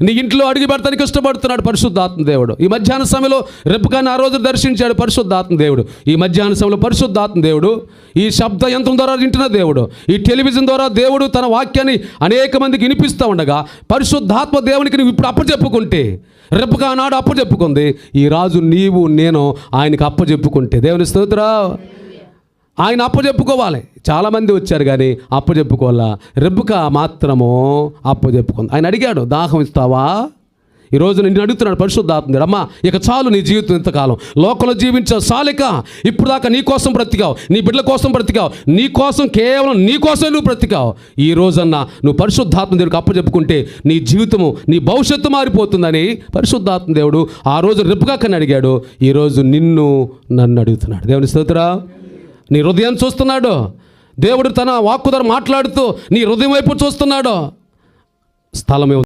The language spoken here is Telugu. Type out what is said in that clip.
నీ ఇంట్లో అడుగు పెడతానికి ఇష్టపడుతున్నాడు పరిశుద్ధాత్మ దేవుడు. ఈ మధ్యాహ్న సమయంలో రెప్పకాన్ని ఆ రోజు దర్శించాడు పరిశుద్ధాత్మ దేవుడు. ఈ మధ్యాహ్న సమయంలో పరిశుద్ధాత్మ దేవుడు ఈ శబ్ద యంత్రం ద్వారా వింటున్న దేవుడు, ఈ టెలివిజన్ ద్వారా దేవుడు తన వాక్యాన్ని అనేక మందికి వినిపిస్తూ ఉండగా పరిశుద్ధాత్మ దేవునికి నువ్వు ఇప్పుడు అప్పచెప్పుకుంటే, రెప్పకా నాడు అప్పచెప్పుకుంది, ఈ రాజు నీవు నేను ఆయనకి అప్పచెప్పుకుంటే, దేవుని స్తోత్రం. ఆయన అప్పచెప్పుకోవాలి. చాలామంది వచ్చారు కానీ అప్పచెప్పుకోవాలా. రెబ్బకా మాత్రము అప్పచెప్పుకుంది. ఆయన అడిగాడు, దాహం ఇస్తావా? ఈరోజు నిన్ను అడుగుతున్నాడు పరిశుద్ధాత్మ. అమ్మా, ఇక చాలు నీ జీవితం ఇంతకాలం లోకంలో జీవించావు, చాలిక. ఇప్పుడు దాకా నీ కోసం బ్రతికావు, నీ బిడ్డల కోసం బ్రతికావు, నీ కోసం, కేవలం నీ కోసం నువ్వు బ్రతికావు. ఈ రోజన్నా నువ్వు పరిశుద్ధాత్మ దేవుడికి అప్పచెప్పుకుంటే నీ జీవితము, నీ భవిష్యత్తు మారిపోతుందని పరిశుద్ధాత్మ దేవుడు ఆ రోజు రెబ్బకాని అడిగాడు. ఈరోజు నన్ను అడుగుతున్నాడు. దేవుని స్తోత్రం. నీ హృదయాన్ని చూస్తున్నాడు దేవుడు. తన వాక్కు ద్వారా మాట్లాడుతూ నీ హృదయం వైపు చూస్తున్నాడు. స్థలమే